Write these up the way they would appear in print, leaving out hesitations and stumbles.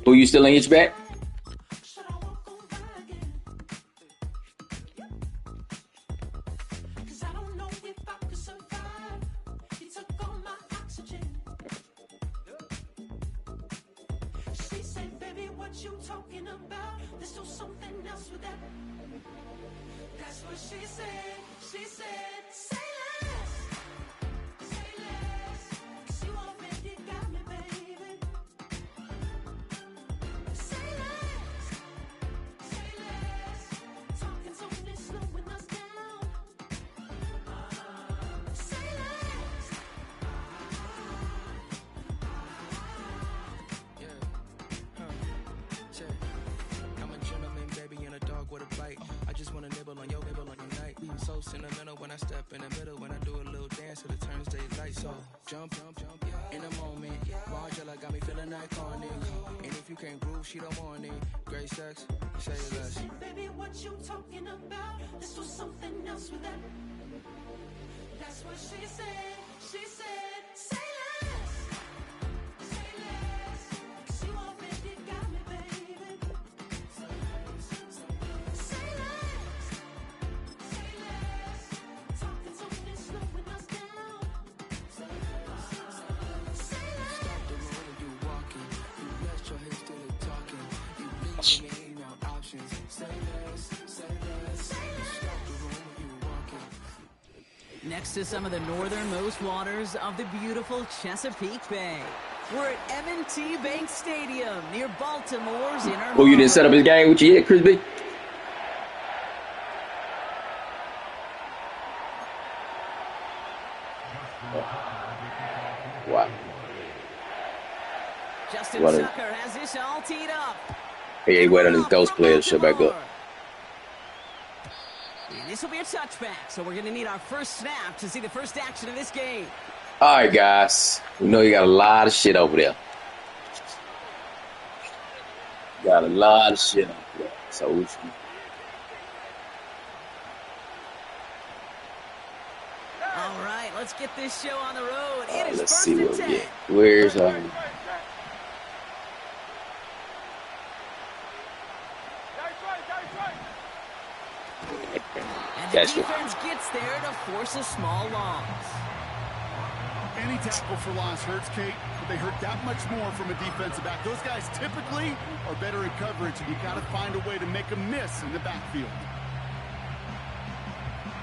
Who you still in each back? Next to some of the northernmost waters of the beautiful Chesapeake Bay. We're at M&T Bank Stadium near Baltimore's inner harbor. Oh, you didn't set up his game with you yet, Chris B? Wow. Justin Tucker has this all teed up. He ain't waiting on his ghost player to show back up. This will be a touchback, so we're going to need our first snap to see the first action of this game. All right, guys. We know you got a lot of shit over there. Got a lot of shit over there. So we should... All right, let's get this show on the road. It is let's first see and what we 10. get. Where's And the defense gets there to force a small loss. Any tackle for loss hurts, Kate, but they hurt that much more from a defensive back. Those guys typically are better in coverage, and you got to find a way to make them miss in the backfield.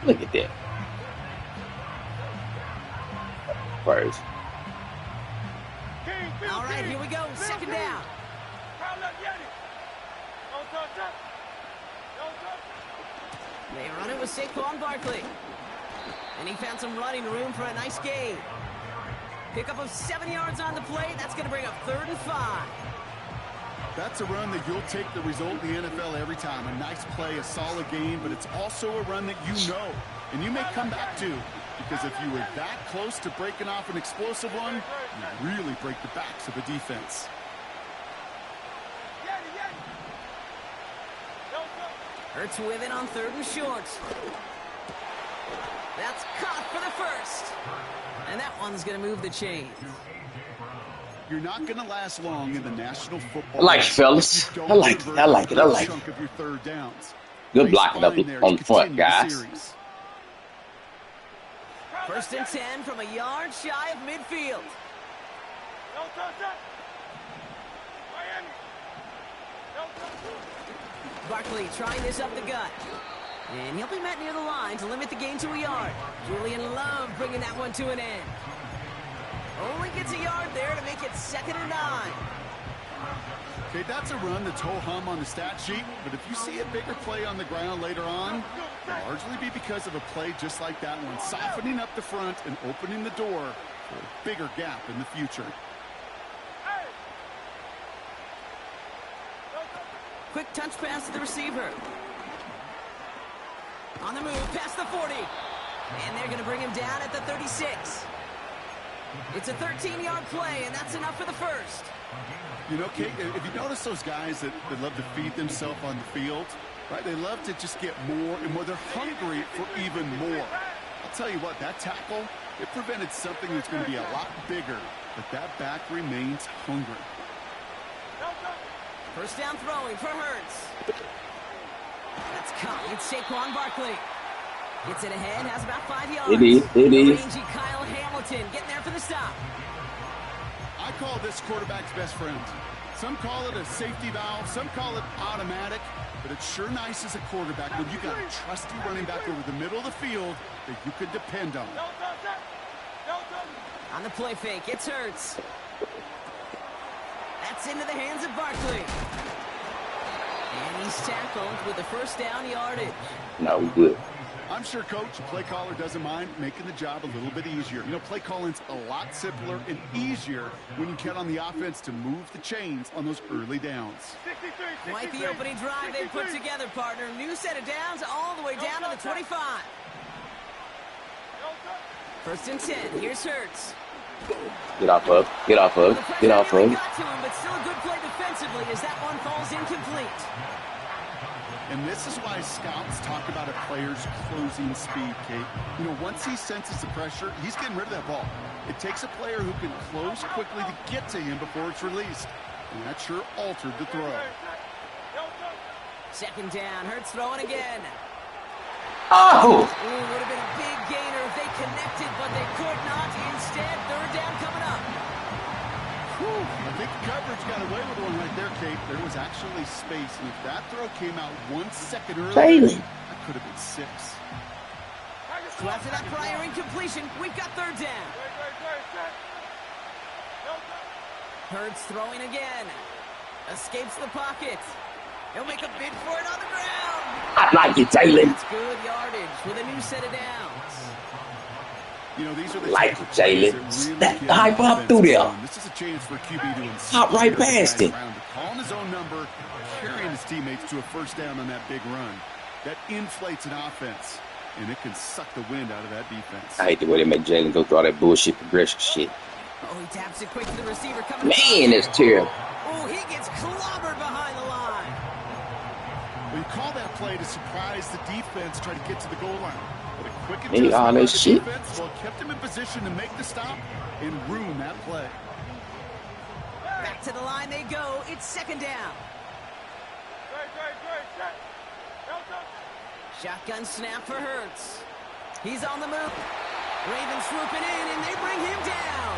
Look at that. First. All right, here we go. Second down. They run it with Saquon Barkley. And he found some running room for a nice gain. Pickup of 7 yards on the play. That's going to bring up 3rd and 5. That's a run that you'll take the result in the NFL every time. A nice play, a solid game, but it's also a run that you know. And you may come back to, because if you were that close to breaking off an explosive one, you really break the backs of the defense. Hurts with it on 3rd and short. That's caught for the first. And that one's going to move the chains. You're not going to last long in the National Football. I like it, fellas. I like it. I like it. I like it. Good blocking up on the front, guys. First and 10 from a yard shy of midfield. Barkley trying this up the gut. And he'll be met near the line to limit the gain to a yard. Julian Love bringing that one to an end. Only gets a yard there to make it 2nd and 9. Okay, that's a run that's ho-hum on the stat sheet, but if you see a bigger play on the ground later on, it'll largely be because of a play just like that one, softening up the front and opening the door for a bigger gap in the future. Quick touch pass to the receiver. On the move, past the 40. And they're going to bring him down at the 36. It's a 13-yard play, and that's enough for the first. You know, Kate, if you notice those guys that love to feed themselves on the field, right? They love to just get more and more. They're hungry for even more. I'll tell you what, that tackle, it prevented something that's going to be a lot bigger, but that back remains hungry. First down throwing for Hurts. That's caught. It's Saquon Barkley. Gets it ahead, has about 5 yards. It is. Rangy Kyle Hamilton getting there for the stop. I call this quarterback's best friend. Some call it a safety valve, some call it automatic, but it's sure nice as a quarterback when you got a trusty running back over the middle of the field that you could depend on. On the play fake, it's Hurts. That's into the hands of Barkley. And he's tackled with the first down yardage. No, we good. I'm sure Coach, play caller doesn't mind making the job a little bit easier. You know, play calling's a lot simpler and easier when you count on the offense to move the chains on those early downs. Quite the opening drive they put together, partner. New set of downs all the way down to the 25. First and 10. Here's Hurts. Get off of. Get off of. Get off of. Got to him, but still a good play defensively as that one falls incomplete. And this is why scouts talk about a player's closing speed, Kate. You know, once he senses the pressure, he's getting rid of that ball. It takes a player who can close quickly to get to him before it's released. And that sure altered the throw. Second down. Hurts throwing again. Oh! Ooh, would have been a big gainer if they connected, but they could not. Instead, third down coming up. I think coverage got away with one right there, Kate. There was actually space, and if that throw came out 1 second earlier, that could have been 6. So after that prior incompletion, we've got third down. Hurts throwing again. Escapes the pocket. He'll make a bid for it on the ground. I like it, Jalen. That's good yardage with a new set of downs. You know, these are the Like it, Jalen. That hype up through there. This is a chance for QB to Hop right past it. Calling his own number, carrying his teammates to a first down on that big run. That inflates an offense, and it can suck the wind out of that defense. I hate the way they make Jalen go through all that bullshit progression shit. Oh, he taps it quick to the receiver coming. Man, that's terrible. Oh, he gets clobbered behind the line. Well, you call that play to surprise the defense, try to get to the goal line. But a quick Hey, adjustment all by that the shit. defense, well, kept him in position to make the stop and ruin that play. Back to the line they go. It's second down. Shotgun snap for Hurts. He's on the move. Ravens swooping in, and they bring him down.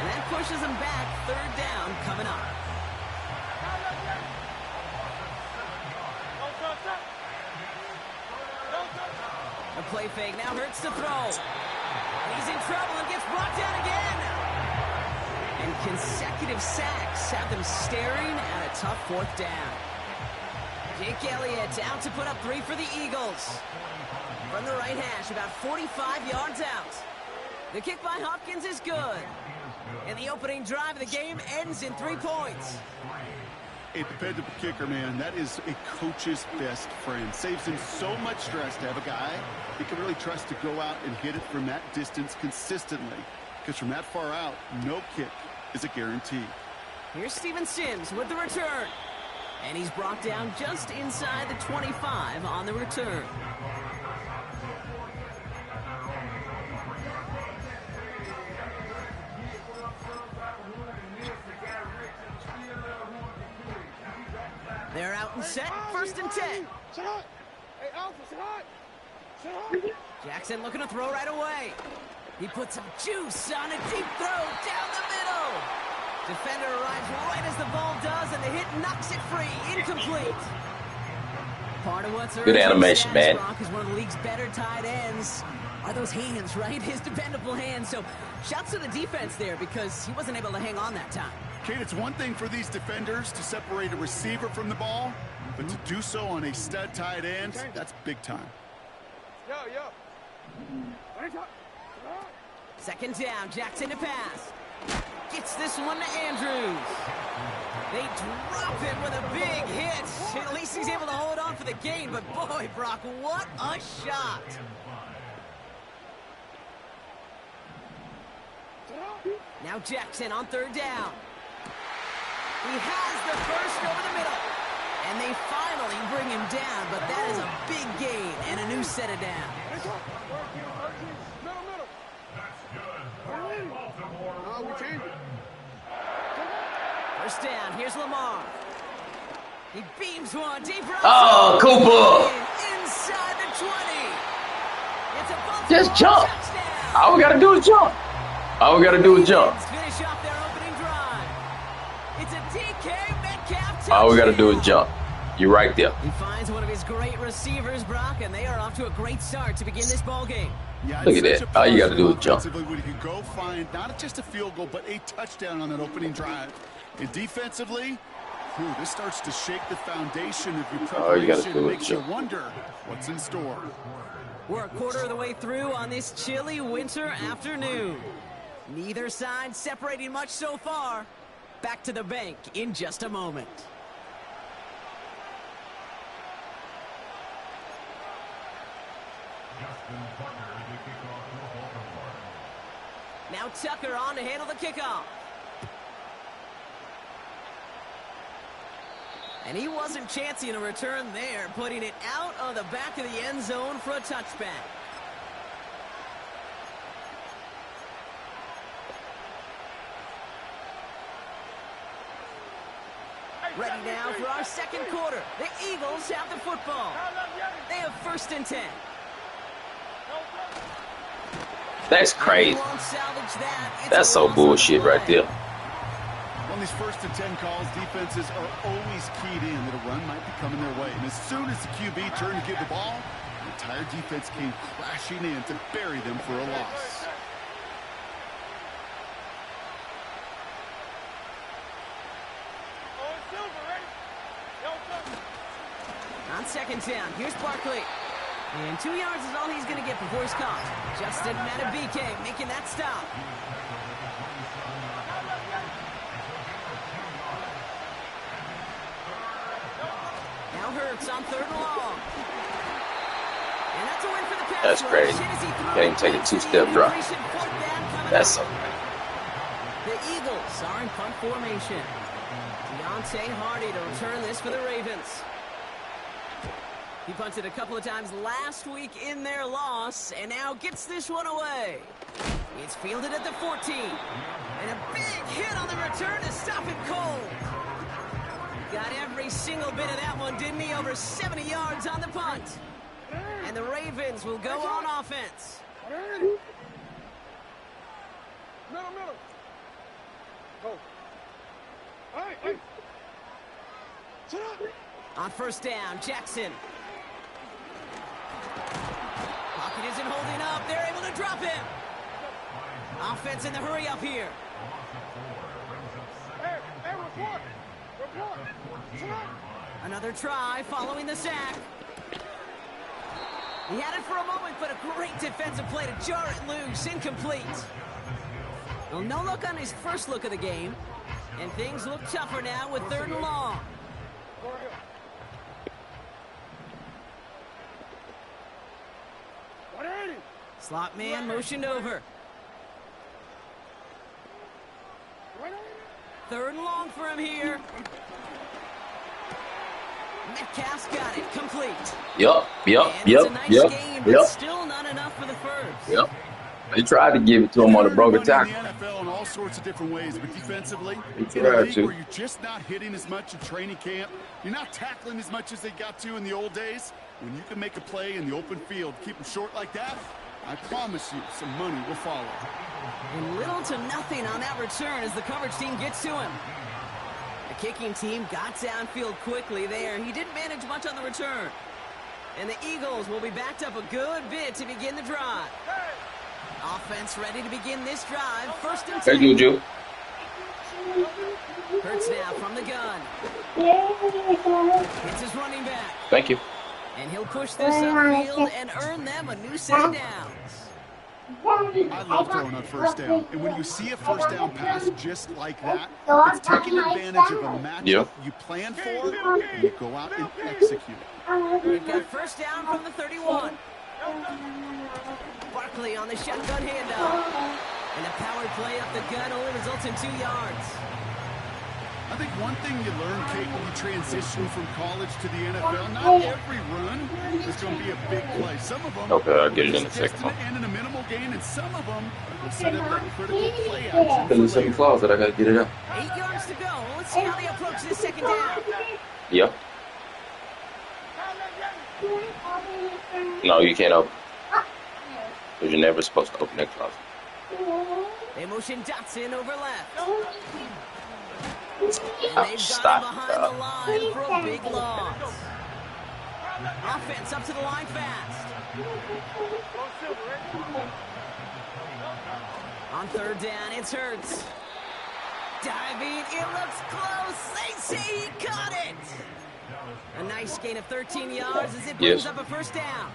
And that pushes him back. Third down coming up. A play fake. Now Hurts to throw. He's in trouble and gets brought down again. And consecutive sacks have them staring at a tough fourth down. Jake Elliott out to put up 3 for the Eagles. From the right hash, about 45 yards out. The kick by Hopkins is good. And the opening drive of the game ends in 3 points. A dependable kicker, man, that is a coach's best friend. Saves him so much stress to have a guy he can really trust to go out and hit it from that distance consistently. Because from that far out, no kick is a guarantee. Here's Steven Sims with the return. And he's brought down just inside the 25 on the return. They're out and set, first and 10. Jackson looking to throw right away. He puts some juice on a deep throw down the middle. Defender arrives right as the ball does, and the hit knocks it free. Incomplete. Part of what's Good animation, man. Brock is one of the league's better tight ends. Are those hands, right? His dependable hands. So shouts to the defense there because he wasn't able to hang on that time. Kate, it's one thing for these defenders to separate a receiver from the ball, but to do so on a stud tight end, that's big time. Second down, Jackson to pass. Gets this one to Andrews. They drop it with a big hit. At least he's able to hold on for the gain, but boy, Brock, what a shot. Now Jackson on third down. He has the first over the middle. And they finally bring him down, but that is a big gain and a new set of downs. First down. Here's Lamar. He beams one deep right. Oh, Cooper! Inside the 20. It's a just jump. touchdown. All we gotta do is jump. All we gotta do is jump. Finish off their opening drive. It's a DK Metcalf touchdown. All we gotta do is jump. You're right there. He finds one of his great receivers, Brock, and they are off to a great start to begin this ball game. Yeah, look at that. All you got to do is jump. When you can go find not just a field goal, but a touchdown on that opening drive. And defensively, this starts to shake the foundation of your preparation. All you got to do is makes you jump. wonder what's in store. We're a quarter of the way through on this chilly winter afternoon. Neither side separating much so far. Back to the bank in just a moment. Now Tucker on to handle the kickoff. And he wasn't chancing a return there, putting it out on the back of the end zone for a touchback. Ready now for our second quarter. The Eagles have the football. They have 1st and 10. That's crazy. That's so bullshit right there. On these 1st and 10 calls, defenses are always keyed in that a run might be coming their way. And as soon as the QB turned to give the ball, the entire defense came crashing in to bury them for a loss. On 2nd down, here's Barkley. And 2 yards is all he's going to get before he's caught. Justin Matabike making that stop. Now Hurts on 3rd and long. And that's a win for the pass. That's crazy. Can't even take a 2-step drop. That's so crazy. The Eagles are in punt formation. Deontay Hardy to return this for the Ravens. He punted a couple of times last week in their loss, and now gets this one away. It's fielded at the 14. And a big hit on the return to stop it cold. Got every single bit of that one, didn't he? Over 70 yards on the punt. And the Ravens will go on offense. Middle. Go. All right, hey. Sit up. On 1st down, Jackson. Pocket isn't holding up. They're able to drop him. Offense in the hurry up here. Hey, report. Sit up. Another try following the sack. He had it for a moment, but a great defensive play to jar it loose. Incomplete. Well, no look on his first look of the game. And things look tougher now with 3rd and long. Slot man motioned over. 3rd and long for him here. Metcalf's got it. Complete. Yep. Still not enough for the first. Yep. They tried to give it to him on a broken tackle. In the NFL in all sorts of different ways, but defensively, He in a tried league to. where you're just not hitting as much in training camp, you're not tackling as much as they got to in the old days. When you can make a play in the open field, keep them short like that, I promise you some money will follow. And little to nothing on that return as the coverage team gets to him. The kicking team got downfield quickly there. He didn't manage much on the return. And the Eagles will be backed up a good bit to begin the drive. Offense ready to begin this drive. 1st and 10. Thank you, Joe. Hurts now from the gun. It's his running back. Thank you. And he'll push this upfield and earn them a new set of downs. I love throwing on 1st down. And when you see a 1st down pass just like that, it's taking advantage of a matchup you plan for, and you go out and execute. We've got 1st down from the 31. Barkley on the shotgun handoff. And a power play up the gut only results in 2 yards. I think one thing you learn, Kate, when you transition from college to the NFL, not every run is going to be a big play. Some of them Okay, I'll get it in a second. And in a minimal gain, and some of them will set up that critical play action. Because it's in the closet, I got to get it out. 8 yards to go. Let's see how they approach this second down. Yeah. No, you can't open. Because you're never supposed to open that closet. They motion Dotson over left. Oh, And they've stop. got him behind the line for a big loss. Offense up to the line fast. On third down, it's Hurts. Diving, it looks close. They say he caught it. A nice gain of 13 yards as it brings up a first down.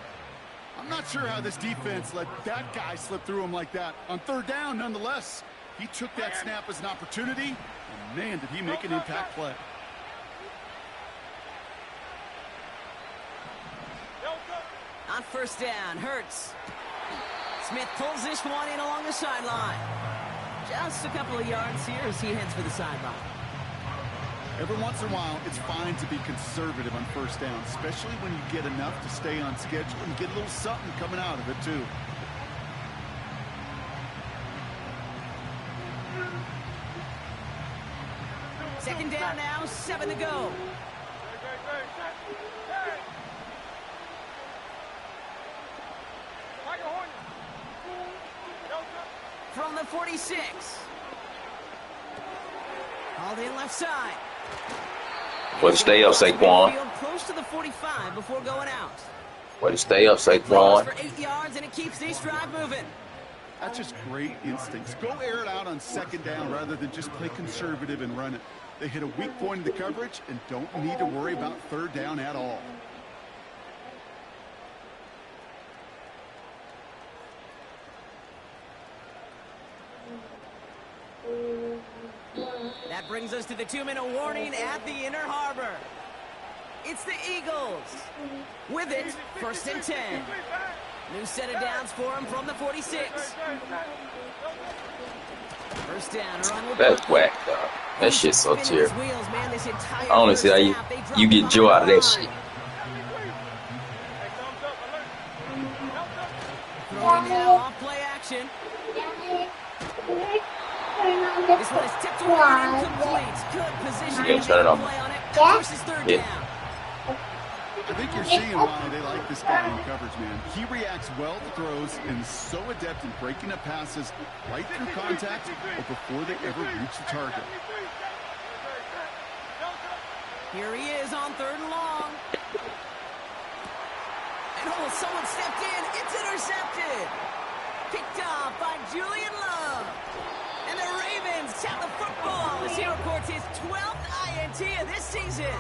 I'm not sure how this defense let that guy slip through him like that. On third down, nonetheless, he took that snap as an opportunity, and man, did he make an impact play. On first down, Hurts. Smith pulls this one in along the sideline. Just a couple of yards here as he heads for the sideline. Every once in a while, it's fine to be conservative on first down, especially when you get enough to stay on schedule and get a little something coming out of it, too. Second down now, 7 to go. From the 46. Hauled in left side. Way to stay up, Saquon. Close to the 45 before going out. Way to stay up, Saquon. For 8 yards, and it keeps this drive moving. That's just great instincts. Go air it out on second down rather than just play conservative and run it. They hit a weak point in the coverage and don't need to worry about third down at all. That brings us to the 2-minute warning at the Inner Harbor. It's the Eagles. With it, first and 10. New set of downs for him from the 46. First down, run with That's whack, dog. That shit's so terrible. I don't see how you get joy out of that shit. Throwing now off play action. This one is tipped away and incomplete. Good position. Yeah, turn it on. Play on it. Versus third down. I think you're seeing why they like this guy in coverage, man. He reacts well to throws and is so adept in breaking up passes right through contact or before they ever reach the target. Here he is on third and long. And oh, someone stepped in. It's intercepted. Picked off by Julian Love. And the Ravens have the football as he records his 12th INT of this season.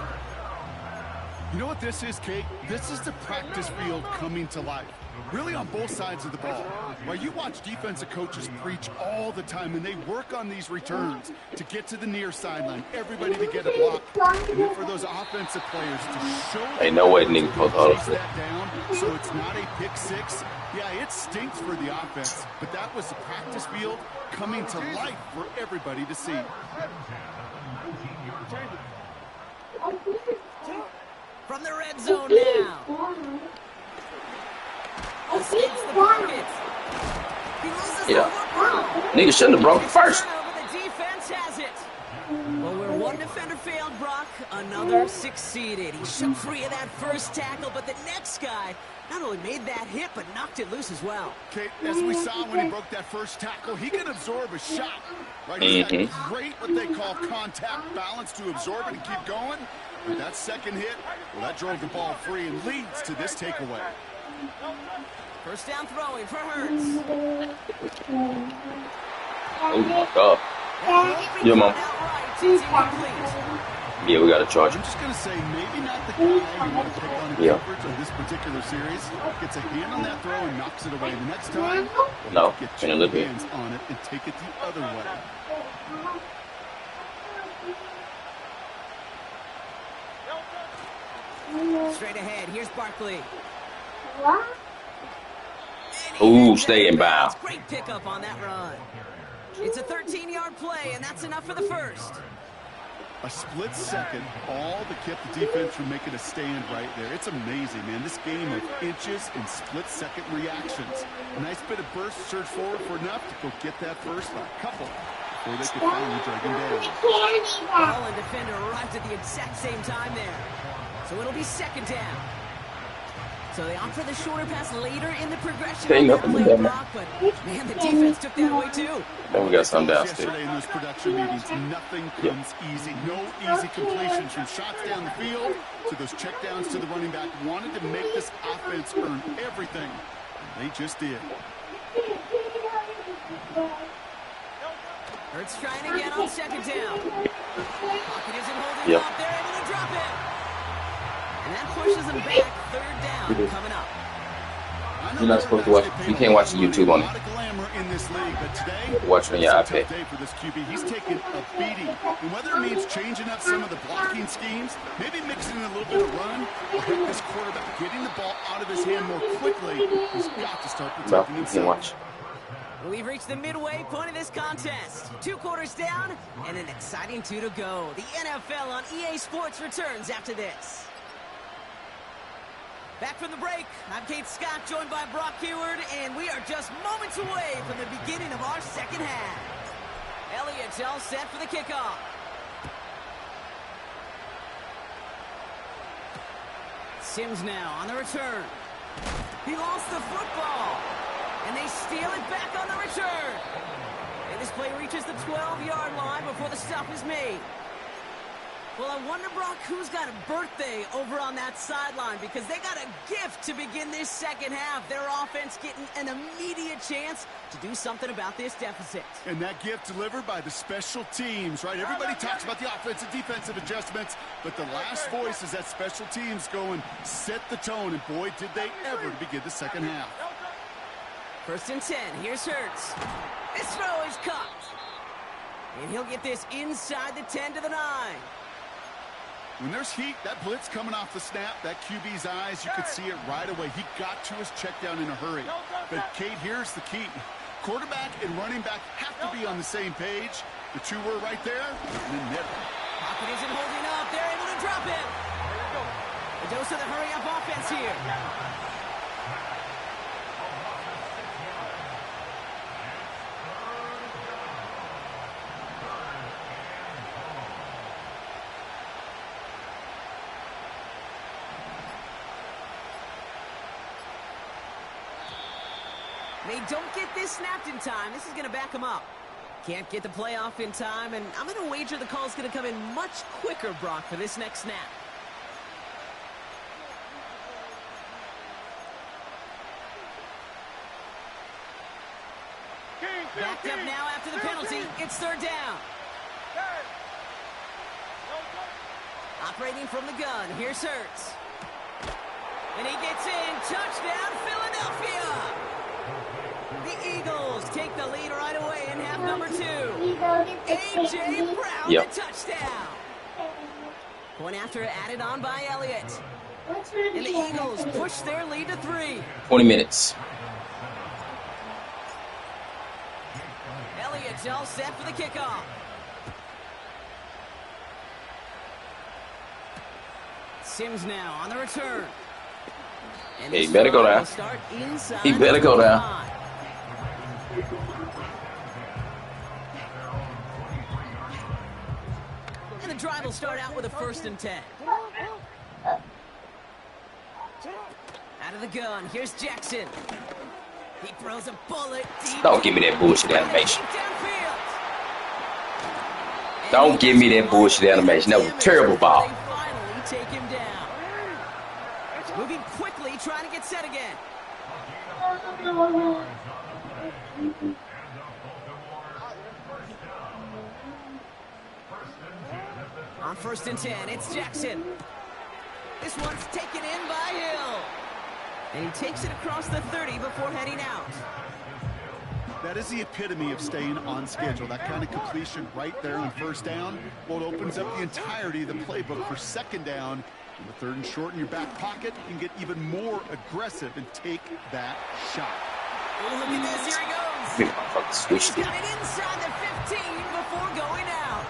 You know what this is, Kate? This is the practice field coming to life. Really on both sides of the ball. While you watch defensive coaches preach all the time, and they work on these returns to get to the near sideline, everybody to get a block, and then for those offensive players to show Ain't no way nigga supposed to chase that down, so it's not a pick six. Yeah, it stinks for the offense, but that was the practice field coming to life for everybody to see. From the red zone now. Escapes the pocket. He loses the football. Nigga shouldn't have broke first. The defense has it. Well, where one defender failed, Brock, another succeeded. He shook free of that first tackle, but the next guy not only made that hit, but knocked it loose as well. Kate, as we saw when he broke that first tackle, he can absorb a shot. Right? He's got great, what they call contact balance to absorb it and keep going. But that second hit, well, that drove the ball free and leads to this takeaway. First down throwing for Hurts. Oh my God. Yeah, Mom. Yeah, we got to charge him. I'm just going to say, maybe not the guy you want to pick on in coverage on this particular series. Gets a hand on that throw and knocks it away. The next time, no, get in a little bit. hands on it and take it the other way. Straight ahead, here's Barkley. Ooh, stay in bounds. Great pickup on that run. It's a 13-yard play, and that's enough for the first. A split second, all that kept the defense from making a stand right there. It's amazing, man. This game of inches and split-second reactions. A nice bit of burst, surge forward for enough to go get that first by a couple before they could finally drag him down. Ball and defender arrived at the exact same time there. So it'll be second down. So they opt for the shorter pass later in the progression. Ain't nothing to that, man. But man, the defense took that away too. Then we got some downstairs. Yesterday in those production meetings, nothing comes easy. No easy completions from shots down the field to those checkdowns to the running back. Wanted to make this offense earn everything. They just did. Hurts trying again on second down. Pocket isn't holding up. They're able to drop it. And that pushes them back. Third down coming up. You're not supposed to watch. You can't watch YouTube on it. Watch on your iPad. For this QB, he's taken a beating. And whether it means changing up some of the blocking schemes, maybe mixing in a little bit of run, or help this quarterback getting the ball out of his hand more quickly, he's got to start protecting himself. Watch. We've reached the midway point of this contest. 2 quarters down and an exciting 2 to go. The NFL on EA Sports returns after this. Back from the break, I'm Kate Scott, joined by Brock Heward, and we are just moments away from the beginning of our second half. Elliott's all set for the kickoff. Sims now on the return. He lost the football, and they steal it back on the return. And this play reaches the 12-yard line before the stop is made. Well, I wonder, Brock, who's got a birthday over on that sideline, because they got a gift to begin this second half. Their offense getting an immediate chance to do something about this deficit. And that gift delivered by the special teams, right? Everybody talks about the offensive, defensive adjustments, but the last voice is that special teams going, set the tone, and boy, did they ever begin the second half. 1st and 10, here's Hurts. This throw is caught. And he'll get this inside the 10 to the 9. When there's heat, that blitz coming off the snap, that QB's eyes, you could see it right away. He got to his check down in a hurry. But, Kate, here's the key. Quarterback and running back have to be on the same page. The 2 were right there, and then never. Pocket isn't holding up. They're able to drop it. A dose of the hurry-up offense here. They don't get this snapped in time. This is going to back them up. Can't get the play off in time, and I'm going to wager the call's going to come in much quicker, Brock, for this next snap. Backed up now after the penalty. It's 3rd down. Operating from the gun. Here's Hurts. And he gets in. Touchdown, Philadelphia. The Eagles take the lead right away in half number 2. A.J. Brown, the touchdown. Point after added on by Elliott. And the Eagles push their lead to 3. 20 minutes. Elliott's all set for the kickoff. Sims now on the return. And he better go down. He better go down. And the drive will start out with a 1st and 10. Out of the gun, here's Jackson. He throws a bullet deep. Don't give me that bullshit animation. Don't give me that bullshit animation. That was a terrible ball. They finally take him down. Moving quickly, trying to get set again. On 1st and 10, it's Jackson. This one's taken in by Hill. And he takes it across the 30 before heading out. That is the epitome of staying on schedule. That kind of completion right there on 1st down. Well, it opens up the entirety of the playbook for 2nd down. In the 3rd and short in your back pocket, you can get even more aggressive and take that shot. Oh, look at this. Here he goes. He's got it inside the 15 before going out.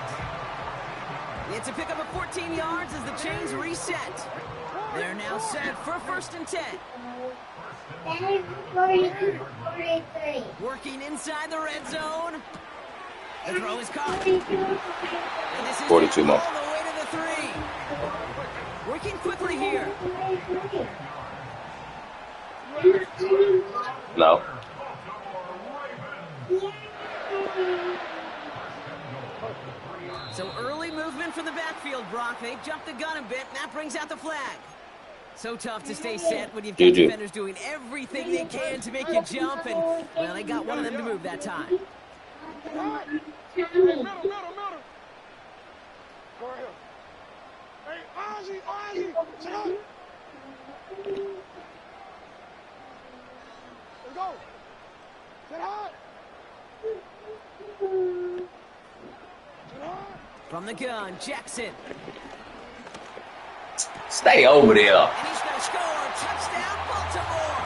It's a pickup of 14 yards as the chains reset. They're now set for 1st and 10. Working inside the red zone. The throw is caught. And this is 42 more. all the way to the 3. Working quickly here. No. So early movement from the backfield, Brock. They jumped the gun a bit, and that brings out the flag. So tough to stay set when you've got defenders doing everything they can to make you jump, and, well, they got one of them to move that time. Middle. Go ahead. Hey, Ozzy, sit up. Let's go. Sit high. Sit high. From the gun, Jackson. Stay over there. And he's going to score. Touchdown, Baltimore.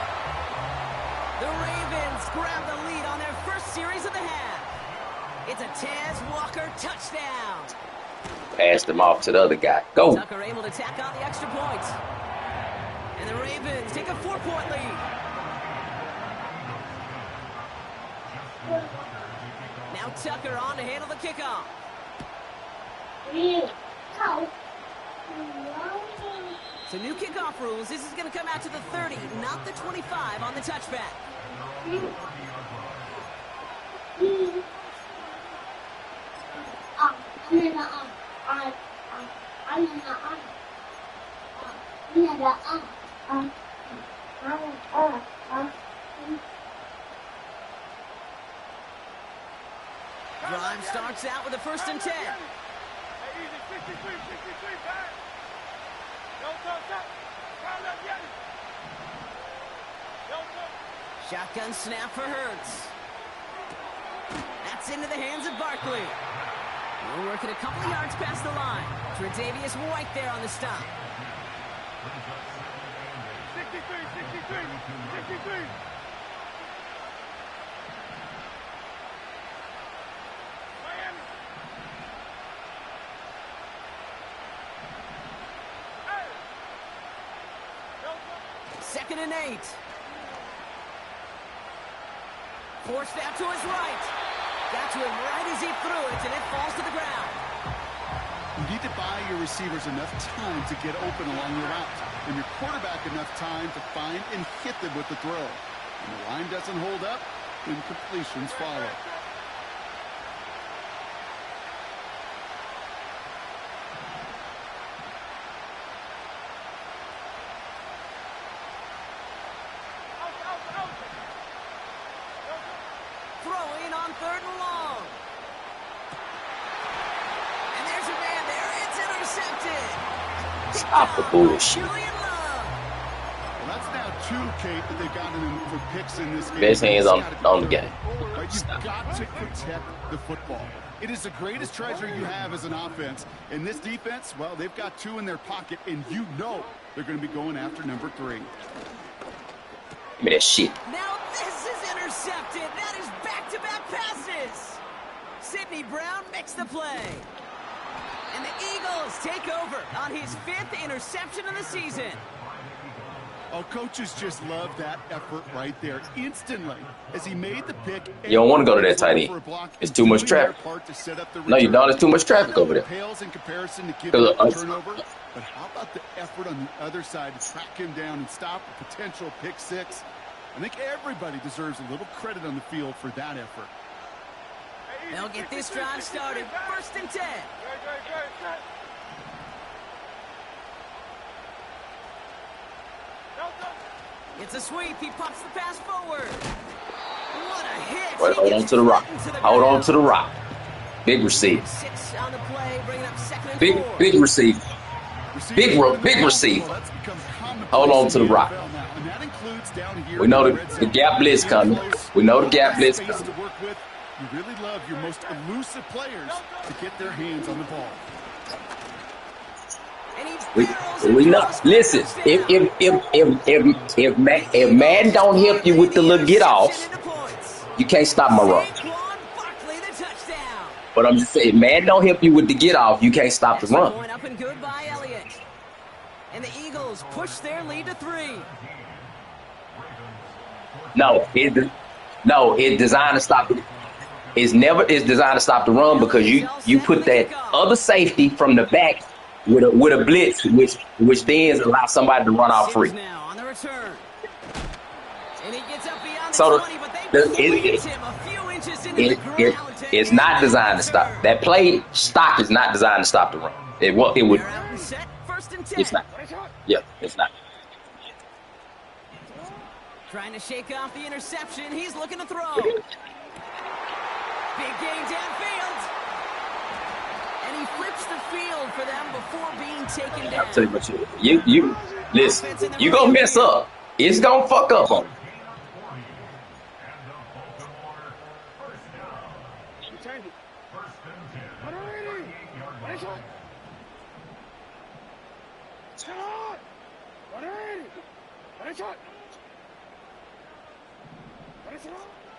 The Ravens grab the lead on their first series of the half. It's a Tez Walker touchdown. Passed him off to the other guy. Go. Tucker able to tack on the extra point. And the Ravens take a 4-point lead. Now Tucker on to handle the kickoff. So new kickoff rules. This is going to come out to the 30, not the 25 on the touchback. Drive starts out with a 1st and 10. Shotgun snap for Hurts. That's into the hands of Barkley. We're working a couple of yards past the line. Tre'Davious White there on the stop. 63. Second and 8. Forced out to his right. Got to him right as he threw it, and it falls to the ground. You need to buy your receivers enough time to get open along your route, and your quarterback enough time to find and hit them with the throw. When the line doesn't hold up, incompletions follow. Throwing on 3rd and long. And there's a man there. It's intercepted. Stop the bullshit. Julian Love. Well, that's now 2, Kate, that they've gotten him for picks in this game. Best hands on the game. But you've got to protect the football. It is the greatest treasure you have as an offense. In this defense, well, they've got 2 in their pocket, and you know they're going to be going after number 3. Give me that shit. Now this is intercepted. That is back-to-back passes. Sidney Brown makes the play. And the Eagles take over on his 5th interception of the season. Oh, coaches just love that effort right there instantly as he made the pick. You don't want to go to that tight end. It's too much traffic. No, you don't. It's too much traffic over there. Pales in comparison to give up a turnover. But how about the effort on the other side to track him down and stop a potential pick 6? I think everybody deserves a little credit on the field for that effort. They'll get this drive started. 1st and 10. It's a sweep. He pops the pass forward. What a hit. Wait, hold on to the rock. Hold on to the rock. Big receive. 6 on the play, bringing up 2nd and 4. Big receive. Big receive. Hold on to the rock. We know the gap blitz coming. We know the gap blitz coming. You really love your most elusive players to get their hands on the ball. We know. Listen, if man don't help you with the little get off, you can't stop my run. But I'm just saying, man, don't help you with the get off. You can't stop the run. Point up and good by Elliott. And the Eagles push their lead to 3. No, it's designed to stop. It's designed to stop the run because you put that other safety from the back with a blitz, which then allows somebody to run off free. Now on the return. And he gets up beyond So the 20, but they him a few inches into the ground. It's not designed to stop. That play stock is not designed to stop the run. It would. Set, 1st and 10. It's not. Yeah, it's not. Trying to shake off the interception. He's looking to throw. Big gain downfield. And he flips the field for them before being taken down. I'll tell you what you listen. You gonna mess up. It's gonna fuck up on you.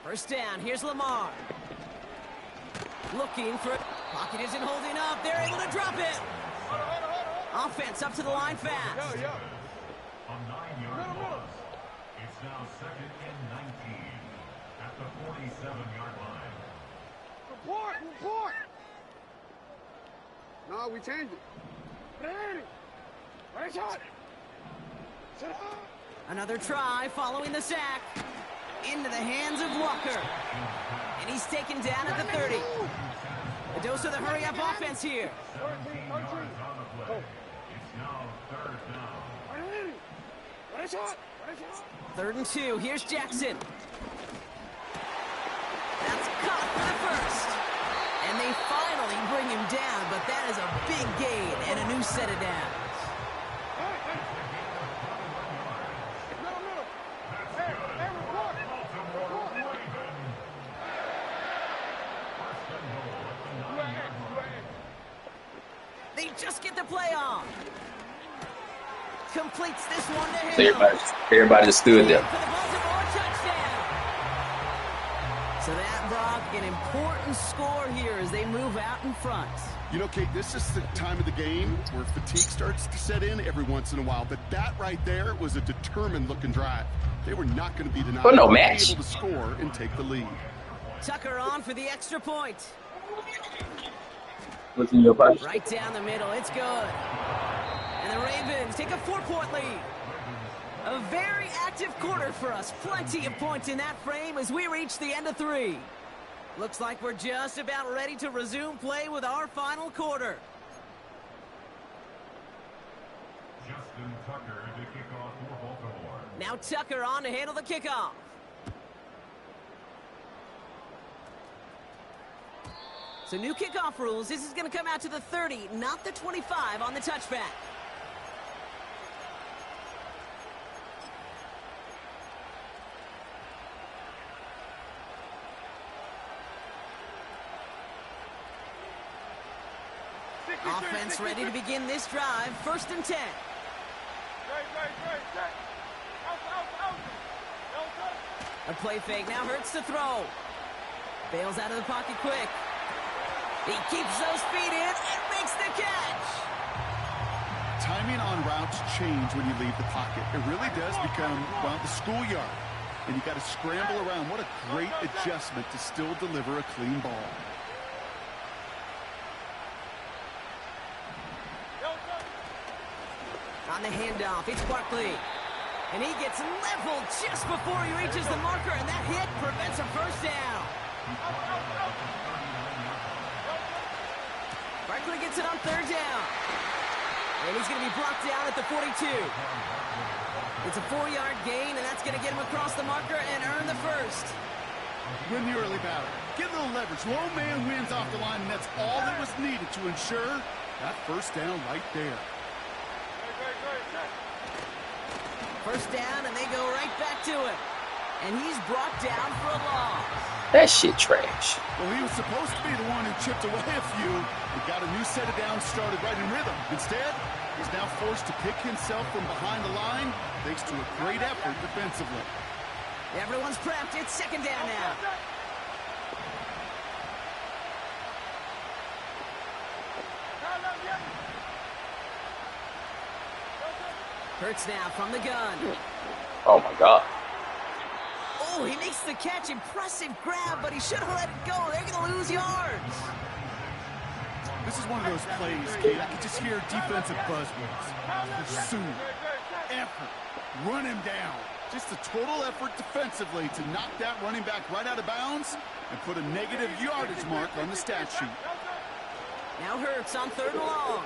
First down, here's Lamar. Looking for it. Pocket isn't holding up. They're able to drop it. Offense up to the line fast. On 9-yard loss. It's now 2nd and 19 at the 47-yard line. Report! No, we changed it. Right shot. Another try following the sack. Into the hands of Walker. And he's taken down at the 30. A dose of the hurry-up offense here. 17 yards on the play. It's now 3rd down. 3rd and 2. Here's Jackson. That's caught for the first. And they finally bring him down, but that is a big gain and a new set of downs. They just get the play on. Completes this one to him. Everybody just stood there. For the Baltimore touchdown. So that, Brock, an important score here as they move out in front. You know, Kate, this is the time of the game where fatigue starts to set in every once in a while. But that right there was a determined-looking drive. They were not going to be denied. But no match. Able to score and take the lead. Tucker on for the extra point. What's in your pocket? Right down the middle. It's good. And the Ravens take a 4-point lead. A very active quarter for us. Plenty of points in that frame as we reach the end of 3. Looks like we're just about ready to resume play with our final quarter. Justin Tucker to kick off for Baltimore. Now Tucker on to handle the kickoff. So new kickoff rules. This is going to come out to the 30, not the 25 on the touchback. Offense ready to begin this drive. 1st and 10. A play fake. Now Hurts to throw. Bails out of the pocket quick. He keeps those feet in and makes the catch. Timing on routes change when you leave the pocket. It really does become, well, the schoolyard. And you got to scramble around. What a great adjustment to still deliver a clean ball. On the handoff, it's Barkley. And he gets leveled just before he reaches the marker, and that hit prevents a first down. Barkley gets it on 3rd down. And he's going to be brought down at the 42. It's a 4-yard gain, and that's going to get him across the marker and earn the first. Win the early battle. Get a little leverage. Low man wins off the line, and that's all that was needed to ensure that first down right there. First down, and they go right back to it. And he's brought down for a loss. That shit trash. Well, he was supposed to be the one who chipped away a few. He got a new set of downs started right in rhythm. Instead, he's now forced to pick himself from behind the line thanks to a great effort defensively. Everyone's prepped. It's 2nd down now. Hurts now from the gun. Oh my God. Oh, he makes the catch. Impressive grab, but he should have let it go. They're going to lose yards. This is one of those plays, Kate. I can just hear defensive buzzwords. Pursuit, effort, run him down. Just a total effort defensively to knock that running back right out of bounds and put a negative yardage mark on the stat sheet. Now Hurts on 3rd and long.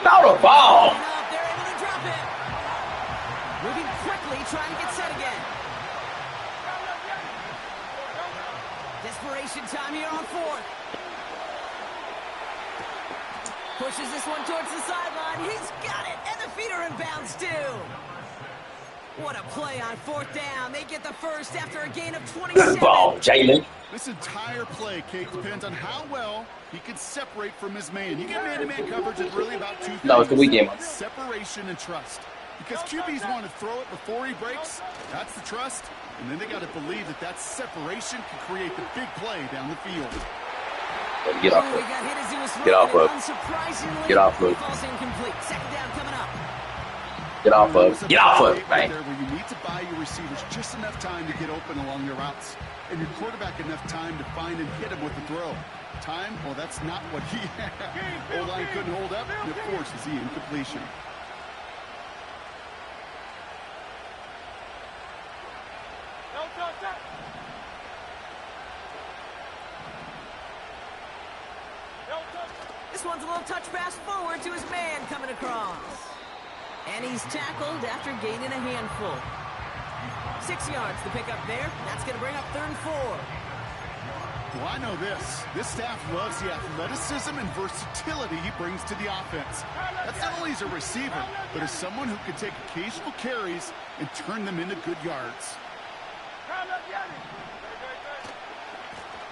Out of ball. They're able to drop it. Moving quickly, trying to get set again. Desperation time here on 4th. Pushes this one towards the sideline. He's got it, and the feet are in bounds too. What a play on 4th down. They get the first after a gain of 27. Good ball, Jalen. This entire play, Kate, depends on how well he can separate from his man. You get man-to-man coverage is really about 2 things. No, it's the weekend. Separation and trust. Because QBs want to throw it before he breaks. That's the trust. And then they got to believe that that separation can create the big play down the field. Get off of it. Get off of it. Get off of it. Second down coming up. Get off of it. Get off of it, man. Where you need to buy your receivers just enough time to get open along their routes. And your quarterback enough time to find and hit him with the throw. Time? Well, that's not what he had. O-line couldn't hold up, and it forces the incompletion. This one's a little touch pass forward to his man coming across. And he's tackled after gaining a handful. 6 yards to pick up there. That's going to bring up 3rd and 4. Well, I know this. This staff loves the athleticism and versatility he brings to the offense. That's not only as a receiver, but as someone who can take occasional carries and turn them into good yards.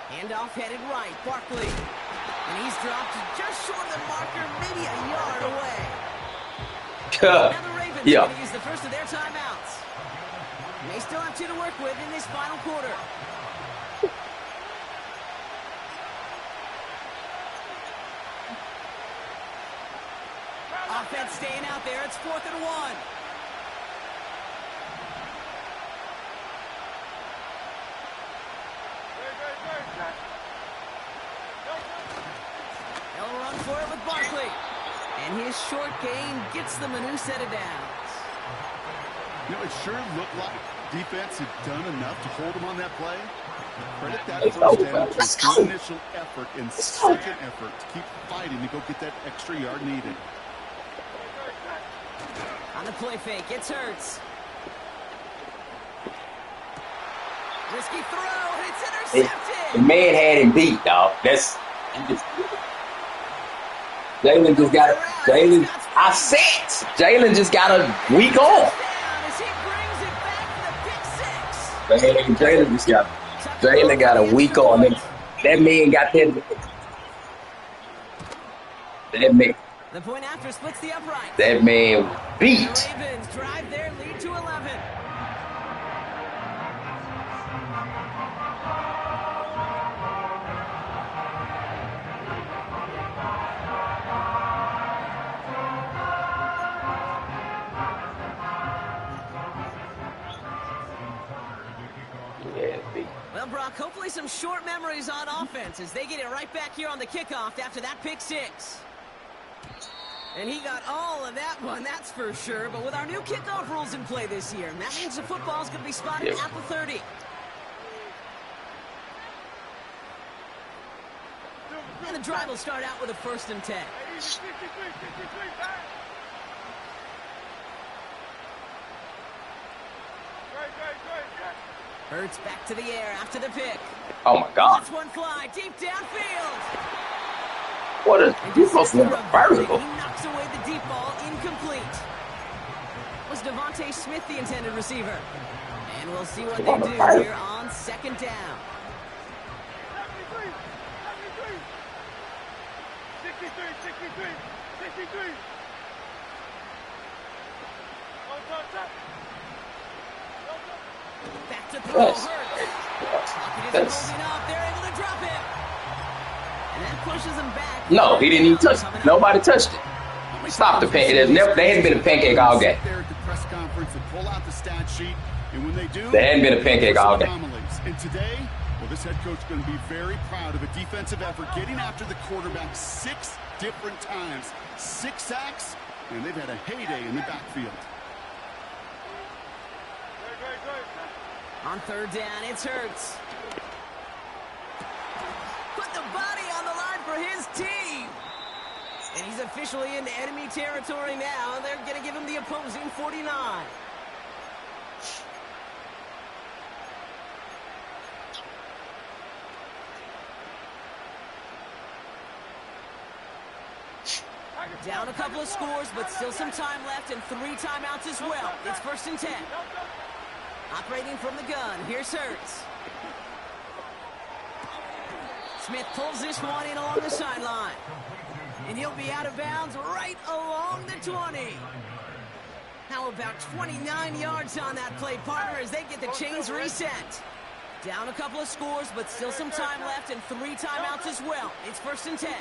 Handoff headed right. Barkley. And he's dropped just short of the marker, maybe a yard away. Now the Ravens are going to use the first of their timeouts. They still have 2 to work with in this final quarter. Offense staying out there. It's 4th and 1. They'll run for it with Barkley. And his short gain gets them a new set of downs. You know, it sure looked like defense had done enough to hold him on that play. Credit that first down to his good initial effort and second effort to keep fighting to go get that extra yard needed. On the play fake, it's Hurts. Risky throw, and it's intercepted. The man had him beat, dog. Jalen just got it. Jalen just got a week off. Jalen got a week on. That man got that. That man. The point after splits the upright. That man beat. The Ravens drive their lead to 11. Well, Brock, hopefully some short memories on offense as they get it right back here on the kickoff after that pick 6. And he got all of that one, that's for sure. But with our new kickoff rules in play this year, that means the football's going to be spotted at the 30. And the drive will start out with a 1st and 10. Hurts back to the air after the pick. Oh my God! That's one fly deep downfield. What a supposed to be a vertical. He knocks away the deep ball, incomplete. Was Devontae Smith the intended receiver? And we'll see what they do here on 2nd down. 63. Back to throw. Hurts. Pocket is moving up. They're able to drop it. And that pushes him back. No, he didn't even touch it. Nobody touched it. We Stop the pancake. There hasn't been a pancake all game. There at the press conference and pull out the stat sheet, and when they do, There hadn't been a pancake all game. And today, well, this head coach is going to be very proud of a defensive effort, getting after the quarterback 6 different times, 6 sacks, and they've had a heyday in the backfield. On third down, it's Hurts. Put the body on the line for his team. And he's officially into enemy territory now. They're going to give him the opposing 49. Down a couple of scores, but still some time left and 3 timeouts as well. It's 1st and 10. Operating from the gun, here's Hurts. Smith pulls this one in along the sideline. And he'll be out of bounds right along the 20. How about 29 yards on that play, partner, as they get the chains reset. Down a couple of scores, but still some time left and 3 timeouts as well. It's 1st and 10.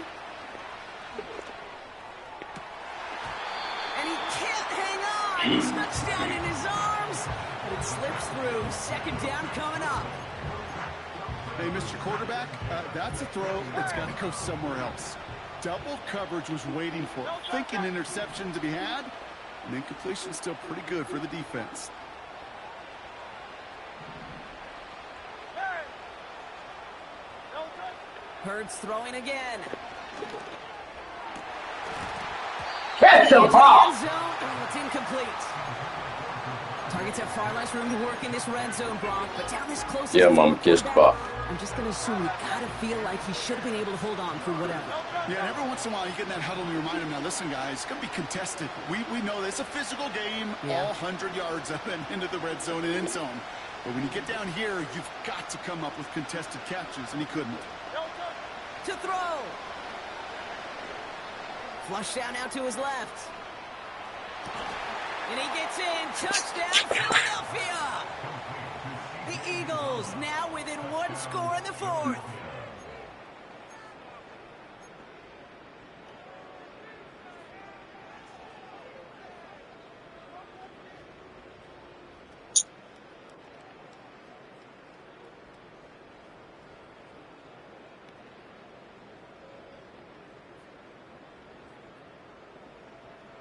And he can't hang on. Touchdown in his arms. But it slips through. 2nd down coming up. Hey, Mr. Quarterback, that's a throw that's got to go somewhere else. Double coverage was waiting for it. Thinking interception to be had. And incompletion still pretty good for the defense. Hurts throwing again. Catch the ball. Oh, it's incomplete. Targets have far less room to work in this red zone, Bronk, but down this close. Yeah, Mom, kiss the ball. I'm just going to assume you got to feel like he should have been able to hold on for whatever. Yeah, and every once in a while you get in that huddle and you remind him, now listen, guys, it's going to be contested. We know this. It's a physical game, all 100 yards up and into the red zone and end zone. But when you get down here, you've got to come up with contested catches, and he couldn't. To throw. Flush down out to his left. And he gets in. Touchdown, Philadelphia. The Eagles now within 1 score in the 4th.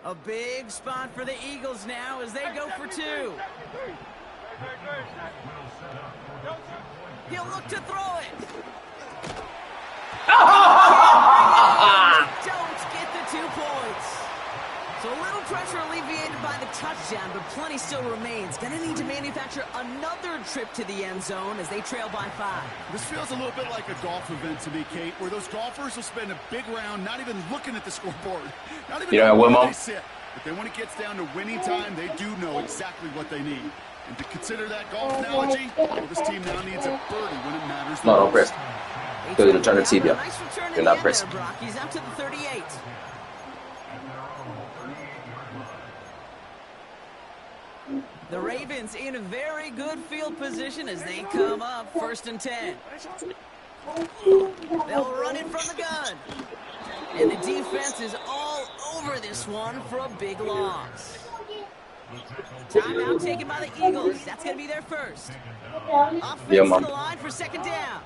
A big spot for the Eagles now as they go for 2. He'll look to throw it. Don't get the 2 points. So a little pressure alleviated by the touchdown, but plenty still remains. Going to need to manufacture another trip to the end zone as they trail by 5. This feels a little bit like a golf event to me, Kate, where those golfers will spend a big round not even looking at the scoreboard. Not even knowing where they sit. But then when it gets down to winning time, they do know exactly what they need. And to consider that golf analogy, well, this team now needs a birdie when it matters. No, don't press. Go to the turn the TV up. Nice return. You're not pressing. He's out to the 38. The Ravens in a very good field position as they come up 1st and 10. They'll run it from the gun. And the defense is all over this one for a big loss. Timeout taken by the Eagles. That's going to be their first. Offense to the line for 2nd down.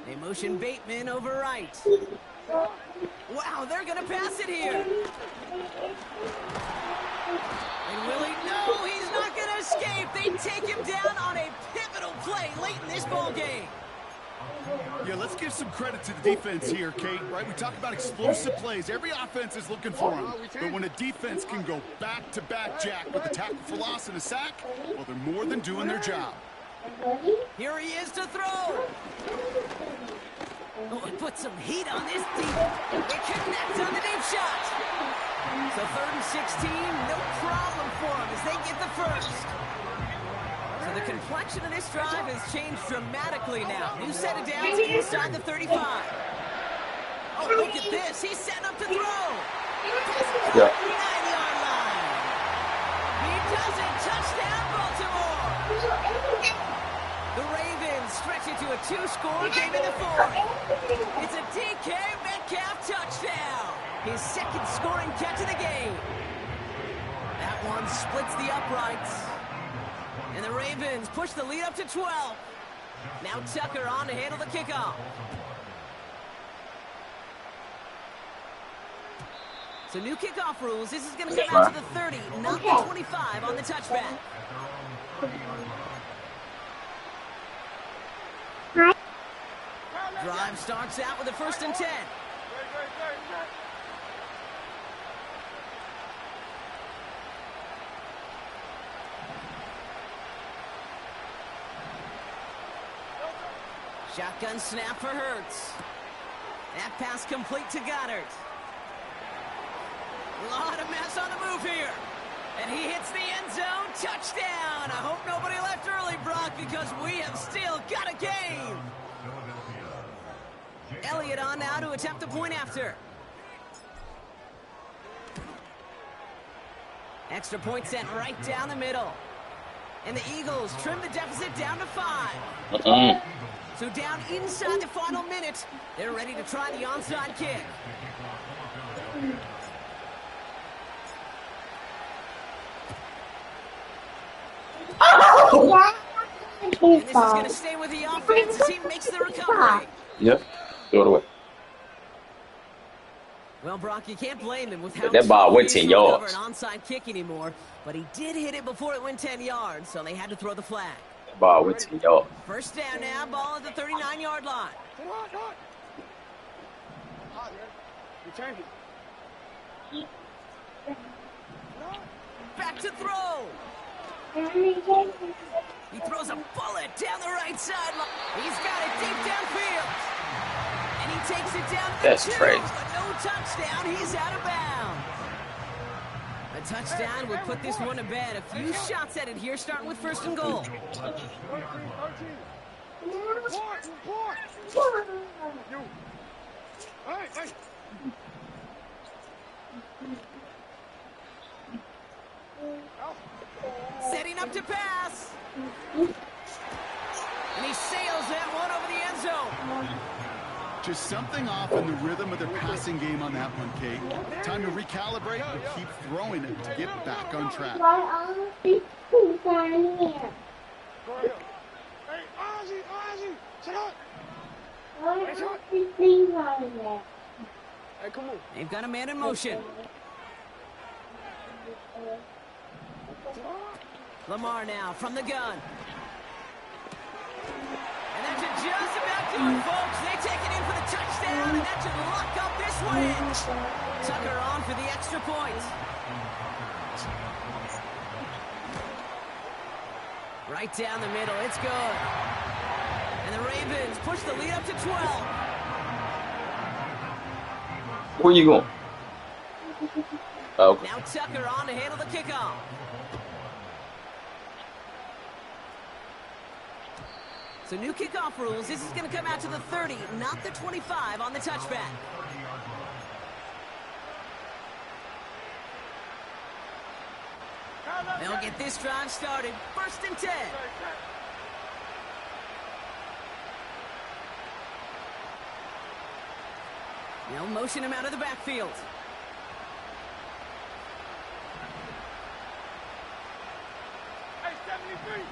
They motion Bateman over right. Wow, they're going to pass it here. And Willie, no, he's not going to escape. They take him down on a pivotal play late in this ball game. Yeah, let's give some credit to the defense here, Kate, right? We talk about explosive plays. Every offense is looking for them. But when a defense can go back-to-back, Jack, with a tackle for loss and a sack, well, they're more than doing their job. Here he is to throw. Oh, and put some heat on this deep. They connect on the deep shot. So 3rd and 16, no problem for them as they get the first. So the complexion of this drive has changed dramatically now. New set of downs inside the 35. Oh, look at this. He's setting up to throw. Yeah. 9-yard line. He does it. Touchdown, Baltimore. The Ravens stretch it to a 2-score game in the fourth. It's a DK Metcalf touchdown. His second scoring catch of the game. That one splits the uprights. And the Ravens push the lead up to 12. Now Tucker on to handle the kickoff. So new kickoff rules. This is going to come out to the 30, not the 25 on the touchback. Drive starts out with a 1st and 10. Shotgun snap for Hurts. That pass complete to Goddard. A lot of mess on the move here. And he hits the end zone. Touchdown. I hope nobody left early, Brock, because we have still got a game. Elliott on now to attempt the point after. Extra point sent right down the middle. And the Eagles trim the deficit down to 5. So down inside the final minute, they're ready to try the onside kick. And this is going to stay with the offense as he makes the recovery. Yep. Throw it away. Well, Brock, you can't blame him with how that ball went 10 yards. An onside kick anymore, but he did hit it before it went 10 yards, so they had to throw the flag. That ball went 10 yards. First down now, ball at the 39-yard line. Return it. Back to throw. He throws a bullet down the right sideline. He's got it deep downfield. And he takes it down to the 2, but no touchdown. He's out of bounds. A touchdown would put this one to bed. A few shots at it here, starting with 1st and goal. 13. Hey. Setting up to pass. And he sails that one over the end zone. Just something off in the rhythm of their passing game on that one, Kate. Time to recalibrate and keep throwing it to get back on track. Hey, Ozzy, sit up. Hey, come on. They've got a man in motion. Lamar now from the gun. And that's just about do it, folks. They take it in for the touchdown, and that should lock up this win. Tucker on for the extra point. Right down the middle. It's good. And the Ravens push the lead up to 12. Where you going? Oh. Now Tucker on to handle the kickoff. So new kickoff rules. This is going to come out to the 30, not the 25 on the touchback. They'll get this drive started. 1st and 10. They'll motion him out of the backfield. Hey, 73.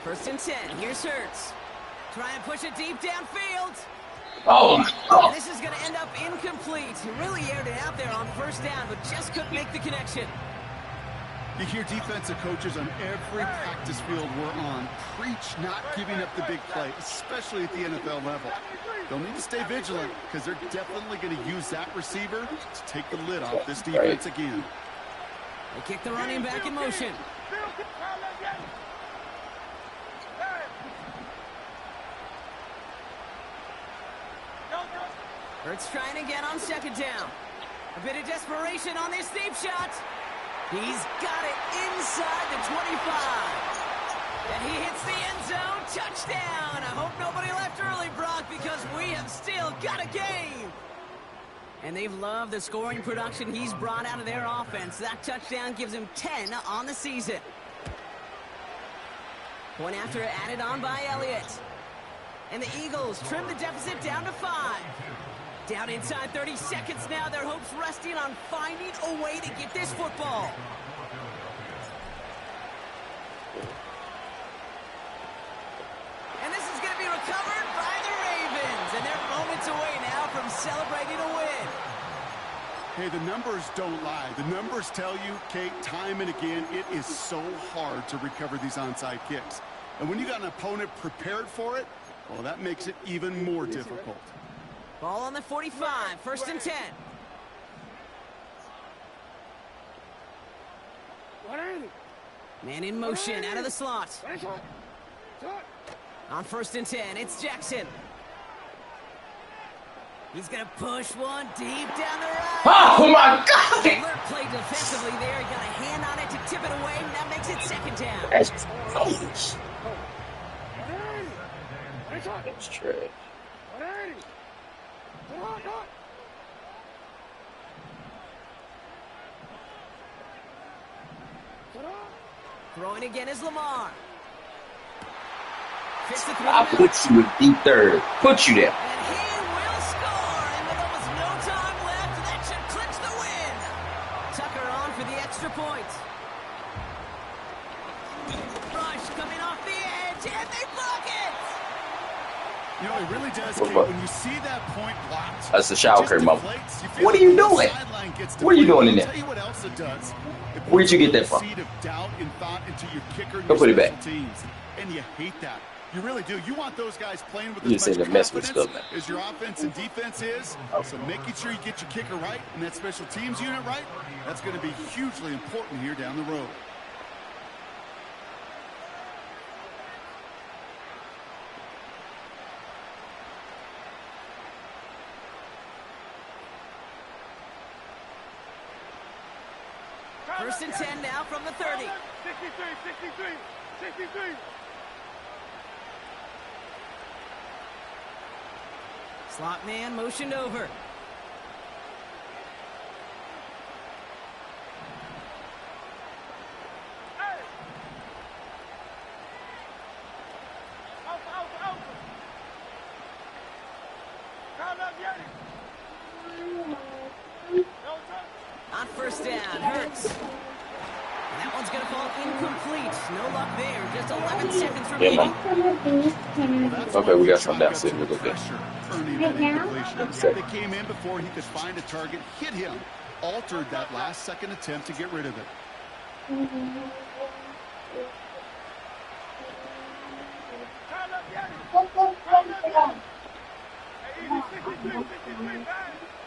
1st and 10. Here's Hurts. Try and push it deep downfield. Oh. And this is going to end up incomplete. He really aired it out there on 1st down, but just couldn't make the connection. You hear defensive coaches on every practice field we're on preach not giving up the big play, especially at the NFL level. They'll need to stay vigilant because they're definitely going to use that receiver to take the lid off this defense again. They kick the running back in motion. Hurts trying again on 2nd down. A bit of desperation on this deep shot. He's got it inside the 25. And he hits the end zone. Touchdown. I hope nobody left early, Brock, because we have still got a game. And they've loved the scoring production he's brought out of their offense. That touchdown gives him 10 on the season. Point after added on by Elliott. And the Eagles trim the deficit down to 5. Down inside 30 seconds now. Their hopes resting on finding a way to get this football. And this is going to be recovered by the Ravens. And they're moments away now from celebrating a win. Hey, the numbers don't lie. The numbers tell you, Kate, time and again, it is so hard to recover these onside kicks. And when you got an opponent prepared for it, well, that makes it even more difficult. Ball on the 45, 1st and 10. Man in motion, out of the slot. On 1st and 10, it's Jackson. He's going to push one deep down the right. Oh, my God. Alert play defensively there. He got a hand on it to tip it away, and that makes it 2nd down. That's trash. That's trash. Throwing again is Lamar. Fits the I'll put you in deep third. Put you there. And he will score. And with almost no time left, that should clinch the win. Tucker on for the extra point. Rush coming off the edge, and they block it. You know, it really does, Kate, when you see that point blocked. That's the shower curtain moment. You What are you doing? What are you doing in there? I'll tell you what else it does. Where'd you get that from? Seed of doubt and thought into your kicker and Go put it your back. special teams. And you hate that. You really do. You want those guys playing with You as said much to mess with confidence stuff, man. as your offense and defense is. So making sure you get your kicker right and that special teams unit right, that's going to be hugely important here down the road. First and 10 now from the 30. 63. Slot man motioned over. On 1st down, Hurts. And that one's going to fall incomplete. No luck there. Just 11 seconds remaining. Okay, we got something else in a little bit. They came in before he could find a target, hit him, altered that last second attempt to get rid of it.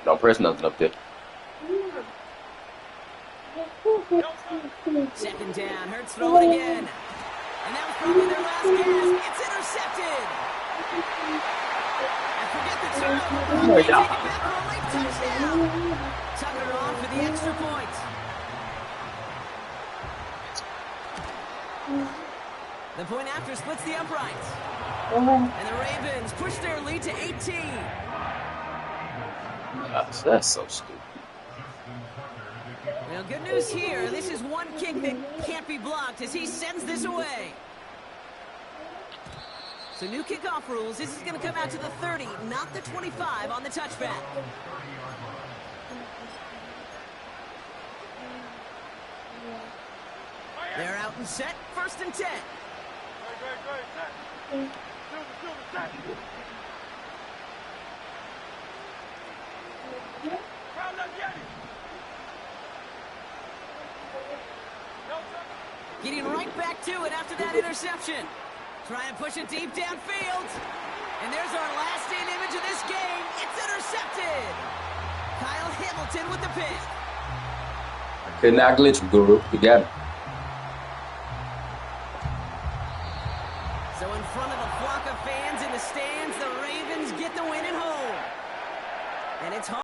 Don't press nothing up there. 2nd down, Hurts throwing again. And that was probably their last gasp. It's intercepted. And forget the turnover. They take it back for a late touchdown. Tucker on for the extra point. The point after splits the uprights. And the Ravens push their lead to 18. That's so stupid. Well, good news here. This is one kick that can't be blocked as he sends this away. So new kickoff rules. This is going to come out to the 30, not the 25 on the touchback. They're out and set. 1st and 10. Getting right back to it after that interception. Trying to push it deep downfield. And there's our last stand image of this game. It's intercepted. Kyle Hamilton with the pick. Could not glitch him, Guru. You got it. So in front of the flock of fans in the stands, the Ravens get the win at home. And it's hard.